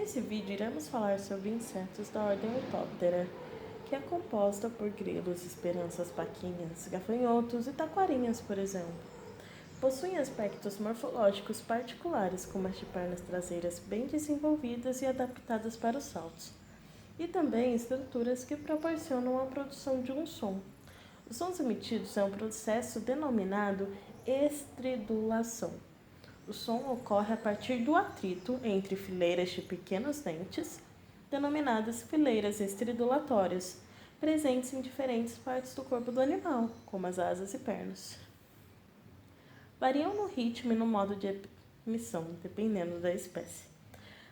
Nesse vídeo iremos falar sobre insetos da ordem Orthoptera, que é composta por grilos, esperanças, paquinhas, gafanhotos e taquarinhas, por exemplo. Possuem aspectos morfológicos particulares, como as de pernas traseiras bem desenvolvidas e adaptadas para os saltos, e também estruturas que proporcionam a produção de um som. Os sons emitidos é um processo denominado estridulação. O som ocorre a partir do atrito entre fileiras de pequenos dentes, denominadas fileiras estridulatórias, presentes em diferentes partes do corpo do animal, como as asas e pernas. Variam no ritmo e no modo de emissão, dependendo da espécie.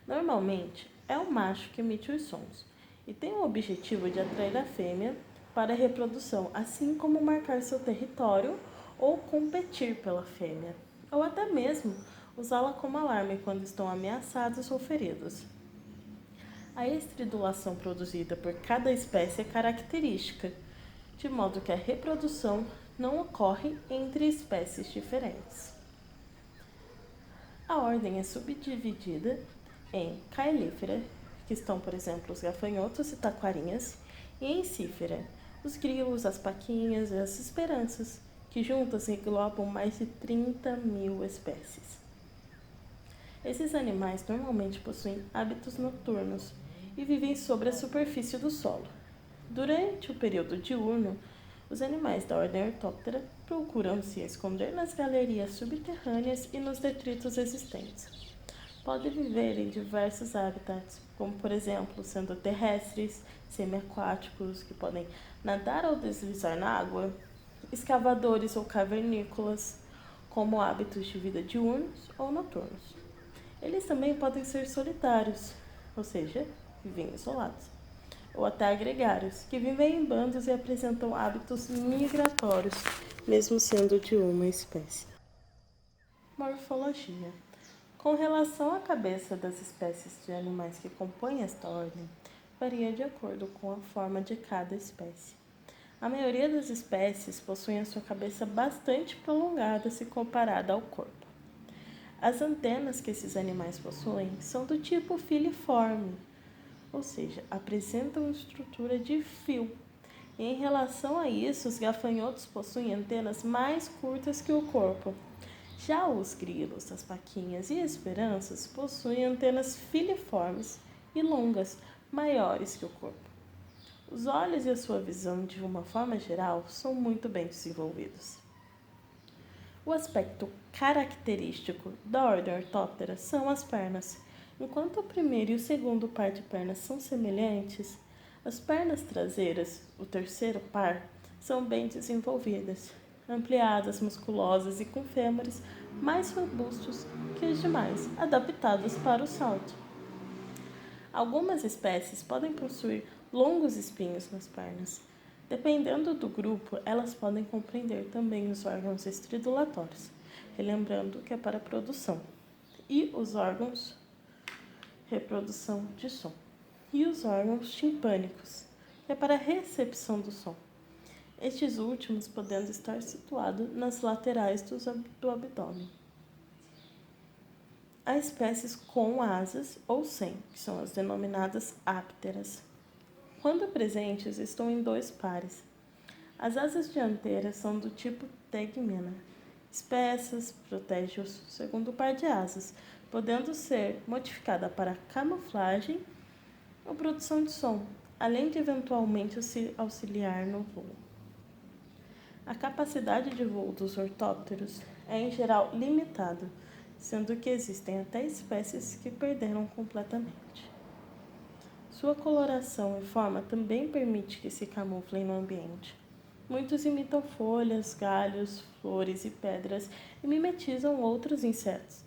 Normalmente, é o macho que emite os sons e tem o objetivo de atrair a fêmea para a reprodução, assim como marcar seu território ou competir pela fêmea, ou até mesmo usá-la como alarme quando estão ameaçados ou feridos. A estridulação produzida por cada espécie é característica, de modo que a reprodução não ocorre entre espécies diferentes. A ordem é subdividida em Caelífera, que estão, por exemplo, os gafanhotos e taquarinhas, e em Cífera, os grilos, as paquinhas e as esperanças, que juntas englobam mais de 30.000 espécies. Esses animais normalmente possuem hábitos noturnos e vivem sobre a superfície do solo. Durante o período diurno, os animais da ordem Orthoptera procuram se esconder nas galerias subterrâneas e nos detritos existentes. Podem viver em diversos habitats, como por exemplo sendo terrestres, semiaquáticos, que podem nadar ou deslizar na água, escavadores ou cavernícolas, como hábitos de vida diurnos ou noturnos. Eles também podem ser solitários, ou seja, vivem isolados, ou até gregários, que vivem em bandos e apresentam hábitos migratórios, mesmo sendo de uma espécie. Morfologia. Com relação à cabeça das espécies de animais que compõem esta ordem, varia de acordo com a forma de cada espécie. A maioria das espécies possui a sua cabeça bastante prolongada se comparada ao corpo. As antenas que esses animais possuem são do tipo filiforme, ou seja, apresentam estrutura de fio. E em relação a isso, os gafanhotos possuem antenas mais curtas que o corpo. Já os grilos, as paquinhas e esperanças possuem antenas filiformes e longas, maiores que o corpo. Os olhos e a sua visão, de uma forma geral, são muito bem desenvolvidos. O aspecto característico da ordem Orthoptera são as pernas. Enquanto o primeiro e o segundo par de pernas são semelhantes, as pernas traseiras, o terceiro par, são bem desenvolvidas, ampliadas, musculosas e com fêmures mais robustos que os demais, adaptados para o salto. Algumas espécies podem possuir longos espinhos nas pernas. Dependendo do grupo, elas podem compreender também os órgãos estridulatórios, relembrando que é para a produção, e os órgãos reprodução de som, e os órgãos timpânicos, que é para a recepção do som. Estes últimos podendo estar situados nas laterais do abdômen. Há espécies com asas ou sem, que são as denominadas ápteras. Quando presentes, estão em dois pares. As asas dianteiras são do tipo tegmina, espessas, protege o segundo par de asas, podendo ser modificada para camuflagem ou produção de som, além de eventualmente auxiliar no voo. A capacidade de voo dos ortópteros é em geral limitada, sendo que existem até espécies que perderam completamente. Sua coloração e forma também permite que se camuflem no ambiente. Muitos imitam folhas, galhos, flores e pedras e mimetizam outros insetos,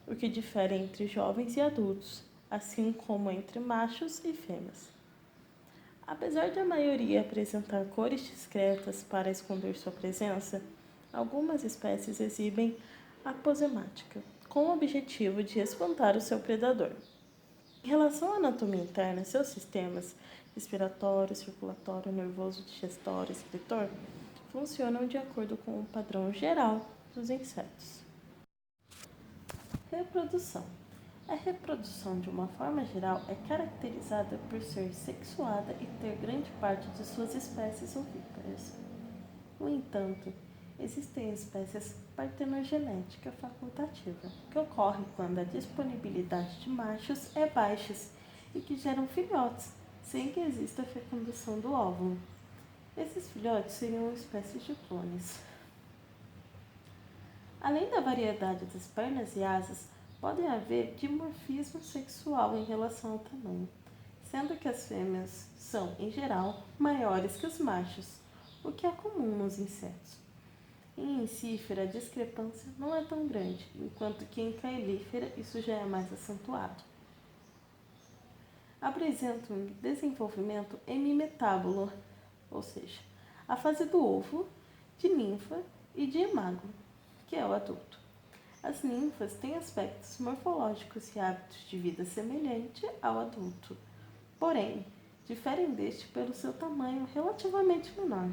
o que difere entre jovens e adultos, assim como entre machos e fêmeas. Apesar de a maioria apresentar cores discretas para esconder sua presença, algumas espécies exibem aposemática, com o objetivo de espantar o seu predador. Em relação à anatomia interna, seus sistemas respiratório, circulatório, nervoso, digestório e excretor funcionam de acordo com o padrão geral dos insetos. Reprodução. A reprodução, de uma forma geral, é caracterizada por ser sexuada e ter grande parte de suas espécies ovíparas. No entanto, existem espécies partenogenética facultativa, que ocorre quando a disponibilidade de machos é baixa e que geram filhotes, sem que exista a fecundação do óvulo. Esses filhotes seriam espécies de clones. Além da variedade das pernas e asas, podem haver dimorfismo sexual em relação ao tamanho, sendo que as fêmeas são, em geral, maiores que os machos, o que é comum nos insetos. Em Encífera, a discrepância não é tão grande, enquanto que em Caelífera isso já é mais acentuado. Apresentam um desenvolvimento hemimetábulo, ou seja, a fase do ovo, de ninfa e de imago, que é o adulto. As ninfas têm aspectos morfológicos e hábitos de vida semelhante ao adulto, porém, diferem deste pelo seu tamanho relativamente menor,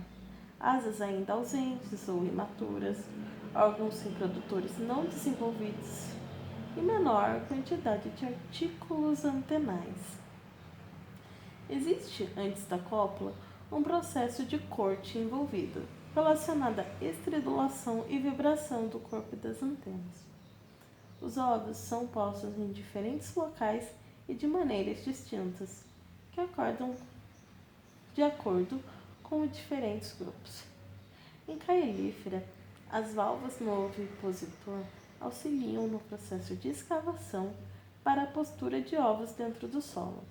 asas ainda ausentes ou imaturas, órgãos reprodutores não desenvolvidos e menor quantidade de artículos antenais. Existe, antes da cópula, um processo de corte envolvido, relacionado à estridulação e vibração do corpo e das antenas. Os ovos são postos em diferentes locais e de maneiras distintas, que acordam de acordo com os diferentes grupos. Em Caelífera, as valvas no ovipositor auxiliam no processo de escavação para a postura de ovos dentro do solo.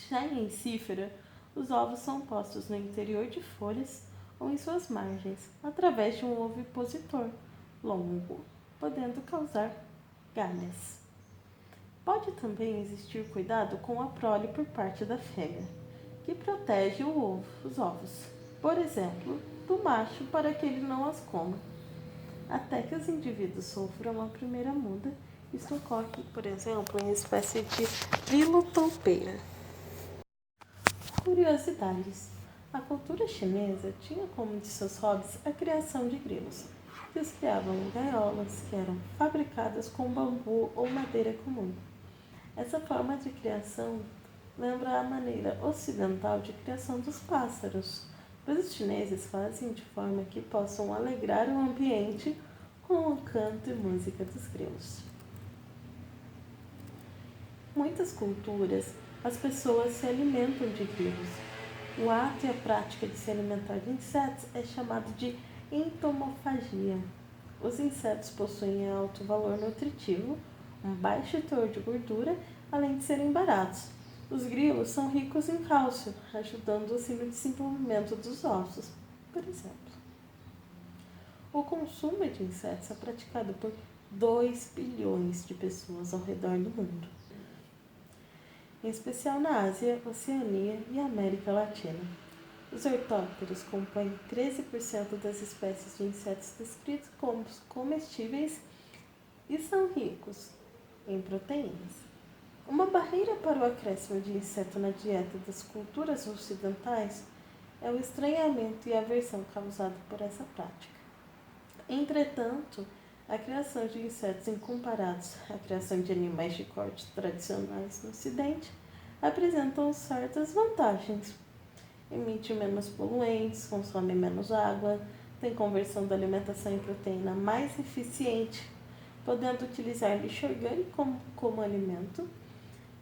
Já em Encífera, os ovos são postos no interior de folhas ou em suas margens, através de um ovipositor longo, podendo causar galhas. Pode também existir cuidado com a prole por parte da fêmea, que protege os ovos, por exemplo, do macho para que ele não as coma, até que os indivíduos sofram a primeira muda. Isso ocorre, por exemplo, em espécie de vilotoupeira. Curiosidades. A cultura chinesa tinha como de seus hobbies a criação de grilos, que os criavam em gaiolas que eram fabricadas com bambu ou madeira comum. Essa forma de criação lembra a maneira ocidental de criação dos pássaros, pois os chineses fazem de forma que possam alegrar o ambiente com o canto e música dos grilos. Em muitas culturas, as pessoas se alimentam de grilos. O ato e a prática de se alimentar de insetos é chamado de entomofagia. Os insetos possuem alto valor nutritivo, um baixo teor de gordura, além de serem baratos. Os grilos são ricos em cálcio, ajudando assim no desenvolvimento dos ossos, por exemplo. O consumo de insetos é praticado por 2 bilhões de pessoas ao redor do mundo, em especial na Ásia, Oceania e América Latina. Os ortópteros compõem 13% das espécies de insetos descritos como comestíveis e são ricos em proteínas. Uma barreira para o acréscimo de inseto na dieta das culturas ocidentais é o estranhamento e aversão causado por essa prática. Entretanto, a criação de insetos incomparados à criação de animais de corte tradicionais no Ocidente apresentam certas vantagens. Emite menos poluentes, consome menos água, tem conversão da alimentação em proteína mais eficiente, podendo utilizar lixo orgânico como alimento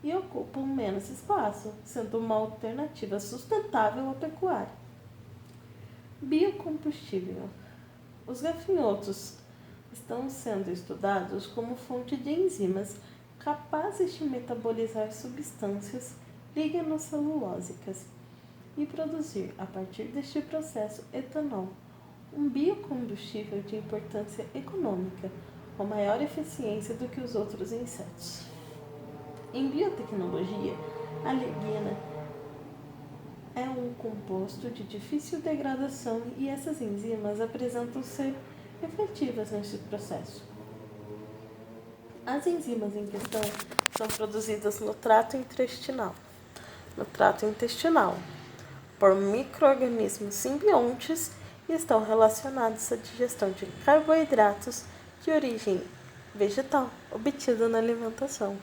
e ocupam menos espaço, sendo uma alternativa sustentável à pecuária. Biocombustível. Os gafanhotos estão sendo estudados como fonte de enzimas capazes de metabolizar substâncias lignocelulósicas e produzir, a partir deste processo, etanol, um biocombustível de importância econômica, com maior eficiência do que os outros insetos. Em biotecnologia, a lignina é um composto de difícil degradação e essas enzimas apresentam ser efetivas neste processo. As enzimas em questão são produzidas no trato intestinal, por micro-organismos simbiontes e estão relacionados à digestão de carboidratos de origem vegetal obtido na alimentação.